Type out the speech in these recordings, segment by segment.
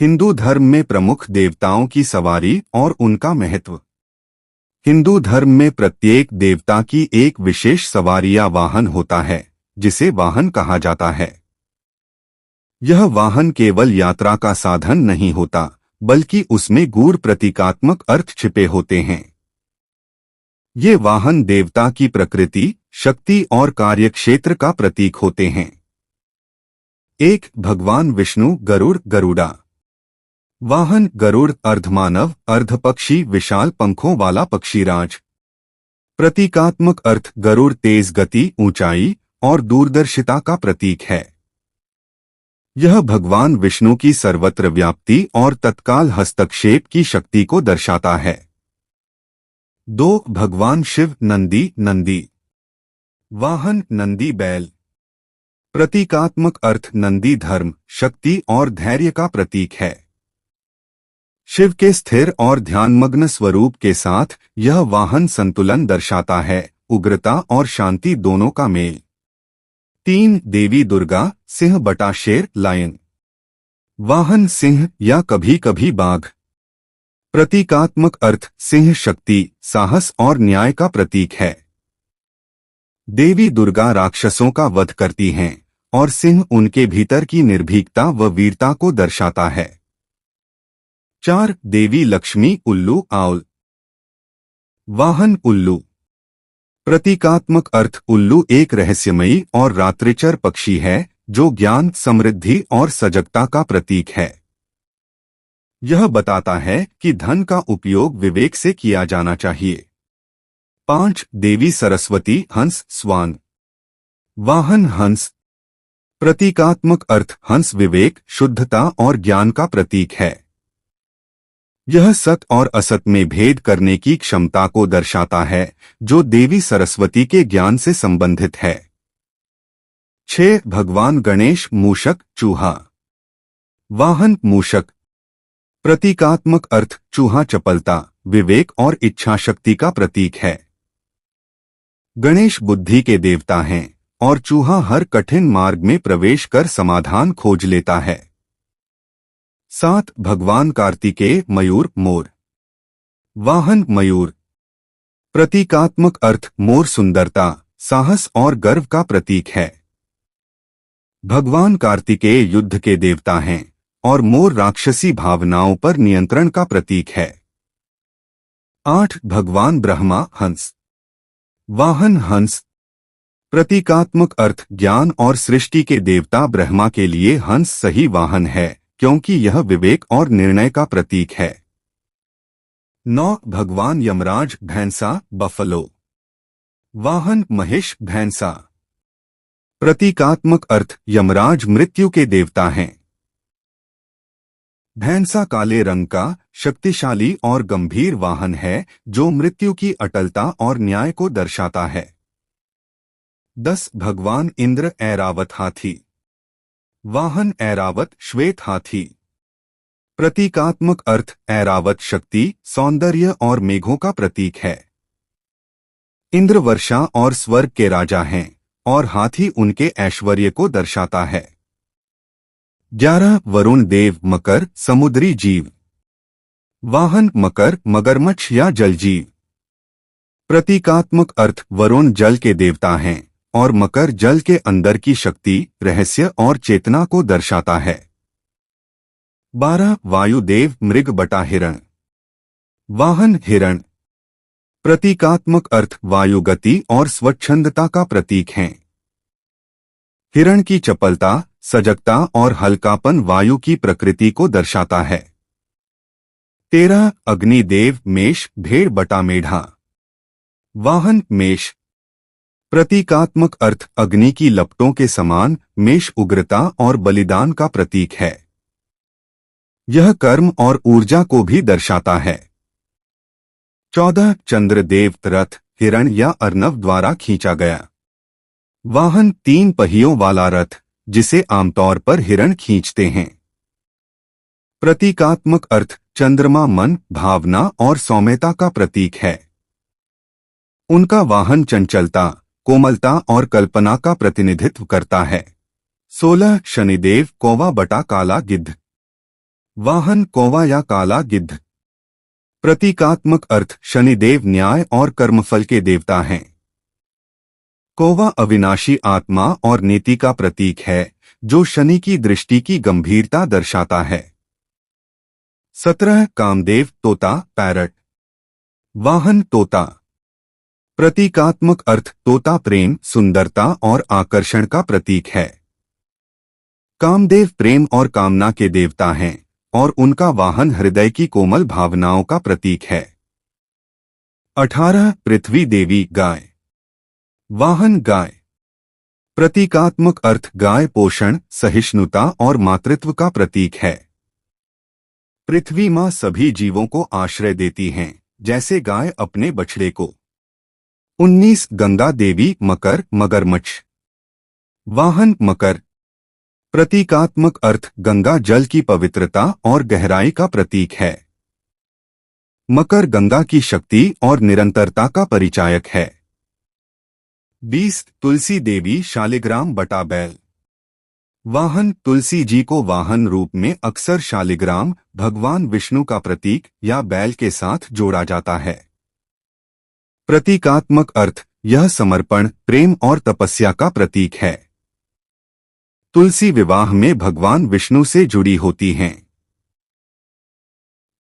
हिंदू धर्म में प्रमुख देवताओं की सवारी और उनका महत्व। हिंदू धर्म में प्रत्येक देवता की एक विशेष सवारी या वाहन होता है, जिसे वाहन कहा जाता है। यह वाहन केवल यात्रा का साधन नहीं होता, बल्कि उसमें गूढ़ प्रतीकात्मक अर्थ छिपे होते हैं। ये वाहन देवता की प्रकृति, शक्ति और कार्यक्षेत्र का प्रतीक होते हैं। 1. भगवान विष्णु गरुड़ गरुड़ा। वाहन गरुड़ अर्धमानव अर्धपक्षी विशाल पंखों वाला पक्षीराज। प्रतीकात्मक अर्थ गरुड़ तेज गति, ऊंचाई और दूरदर्शिता का प्रतीक है। यह भगवान विष्णु की सर्वत्र व्याप्ति और तत्काल हस्तक्षेप की शक्ति को दर्शाता है। 2. भगवान शिव नंदी नंदी। वाहन नंदी बैल। प्रतीकात्मक अर्थ नंदी धर्म, शक्ति और धैर्य का प्रतीक है। शिव के स्थिर और ध्यानमग्न स्वरूप के साथ यह वाहन संतुलन दर्शाता है, उग्रता और शांति दोनों का मेल। 3. देवी दुर्गा सिंह बटा शेर लायन। वाहन सिंह या कभी कभी बाघ। प्रतीकात्मक अर्थ सिंह शक्ति, साहस और न्याय का प्रतीक है। देवी दुर्गा राक्षसों का वध करती हैं और सिंह उनके भीतर की निर्भीकता व वीरता को दर्शाता है। 4. देवी लक्ष्मी उल्लू आउल। वाहन उल्लू। प्रतीकात्मक अर्थ उल्लू एक रहस्यमयी और रात्रिचर पक्षी है जो ज्ञान, समृद्धि और सजगता का प्रतीक है। यह बताता है कि धन का उपयोग विवेक से किया जाना चाहिए। 5. देवी सरस्वती हंस स्वान। वाहन हंस। प्रतीकात्मक अर्थ हंस विवेक, शुद्धता और ज्ञान का प्रतीक है। यह सत और असत में भेद करने की क्षमता को दर्शाता है, जो देवी सरस्वती के ज्ञान से संबंधित है। 6. भगवान गणेश मूषक चूहा। वाहन मूषक। प्रतीकात्मक अर्थ चूहा चपलता, विवेक और इच्छा शक्ति का प्रतीक है। गणेश बुद्धि के देवता हैं और चूहा हर कठिन मार्ग में प्रवेश कर समाधान खोज लेता है। 7. भगवान कार्तिकेय मयूर मोर। वाहन मयूर। प्रतीकात्मक अर्थ मोर सुंदरता, साहस और गर्व का प्रतीक है। भगवान कार्तिकेय युद्ध के देवता हैं और मोर राक्षसी भावनाओं पर नियंत्रण का प्रतीक है। 8. भगवान ब्रह्मा हंस। वाहन हंस। प्रतीकात्मक अर्थ ज्ञान और सृष्टि के देवता ब्रह्मा के लिए हंस सही वाहन है, क्योंकि यह विवेक और निर्णय का प्रतीक है। 9. भगवान यमराज भैंसा बफलो। वाहन महिष भैंसा। प्रतीकात्मक अर्थ यमराज मृत्यु के देवता हैं। भैंसा काले रंग का शक्तिशाली और गंभीर वाहन है, जो मृत्यु की अटलता और न्याय को दर्शाता है। 10. भगवान इंद्र ऐरावत हाथी। वाहन ऐरावत श्वेत हाथी। प्रतीकात्मक अर्थ ऐरावत शक्ति, सौंदर्य और मेघों का प्रतीक है। इंद्र वर्षा और स्वर्ग के राजा हैं और हाथी उनके ऐश्वर्य को दर्शाता है। 11. वरुण देव मकर समुद्री जीव। वाहन मकर मगरमच्छ या जलजीव। प्रतीकात्मक अर्थ वरुण जल के देवता हैं और मकर जल के अंदर की शक्ति, रहस्य और चेतना को दर्शाता है। 12. वायुदेव मृग बटा हिरण। वाहन हिरण। प्रतीकात्मक अर्थ वायु गति और स्वच्छंदता का प्रतीक हैं। हिरण की चपलता, सजगता और हल्कापन वायु की प्रकृति को दर्शाता है। 13. अग्निदेव मेष भेड़ बटा मेढ़ा। वाहन मेष। प्रतीकात्मक अर्थ अग्नि की लपटों के समान मेष उग्रता और बलिदान का प्रतीक है। यह कर्म और ऊर्जा को भी दर्शाता है। 14. चंद्रदेव रथ हिरण या अर्नव द्वारा खींचा गया। वाहन 3 पहियों वाला रथ, जिसे आमतौर पर हिरण खींचते हैं। प्रतीकात्मक अर्थ चंद्रमा मन, भावना और सौम्यता का प्रतीक है। उनका वाहन चंचलता, कोमलता और कल्पना का प्रतिनिधित्व करता है। 16. शनिदेव कौवा बटा काला गिद्ध। वाहन कौवा या काला गिद्ध। प्रतीकात्मक अर्थ शनिदेव न्याय और कर्मफल के देवता हैं। कौवा अविनाशी आत्मा और नीति का प्रतीक है, जो शनि की दृष्टि की गंभीरता दर्शाता है। 17 कामदेव तोता पैरट। वाहन तोता। प्रतीकात्मक अर्थ तोता प्रेम, सुंदरता और आकर्षण का प्रतीक है। कामदेव प्रेम और कामना के देवता हैं और उनका वाहन हृदय की कोमल भावनाओं का प्रतीक है। 18 पृथ्वी देवी गाय। वाहन गाय। प्रतीकात्मक अर्थ गाय पोषण, सहिष्णुता और मातृत्व का प्रतीक है। पृथ्वी माँ सभी जीवों को आश्रय देती हैं, जैसे गाय अपने बछड़े को। 19 गंगा देवी मकर मगरमच्छ। वाहन मकर। प्रतीकात्मक अर्थ गंगा जल की पवित्रता और गहराई का प्रतीक है। मकर गंगा की शक्ति और निरंतरता का परिचायक है। 20 तुलसी देवी शालिग्राम बटा बैल। वाहन तुलसी जी को वाहन रूप में अक्सर शालिग्राम, भगवान विष्णु का प्रतीक या बैल के साथ जोड़ा जाता है। प्रतीकात्मक अर्थ यह समर्पण, प्रेम और तपस्या का प्रतीक है। तुलसी विवाह में भगवान विष्णु से जुड़ी होती हैं।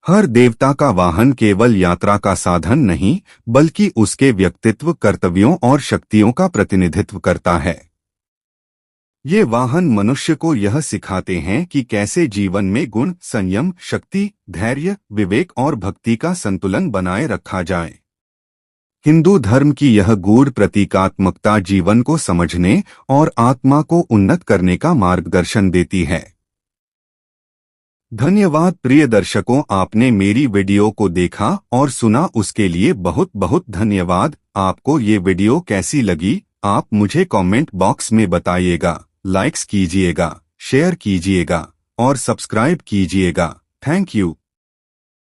हर देवता का वाहन केवल यात्रा का साधन नहीं, बल्कि उसके व्यक्तित्व, कर्तव्यों और शक्तियों का प्रतिनिधित्व करता है। ये वाहन मनुष्य को यह सिखाते हैं कि कैसे जीवन में गुण, संयम, शक्ति, धैर्य, विवेक और भक्ति का संतुलन बनाए रखा जाए। हिंदू धर्म की यह गूढ़ प्रतीकात्मकता जीवन को समझने और आत्मा को उन्नत करने का मार्गदर्शन देती है। धन्यवाद प्रिय दर्शकों, आपने मेरी वीडियो को देखा और सुना, उसके लिए बहुत बहुत धन्यवाद। आपको ये वीडियो कैसी लगी, आप मुझे कमेंट बॉक्स में बताइएगा। लाइक्स कीजिएगा, शेयर कीजिएगा और सब्सक्राइब कीजिएगा। Thank you.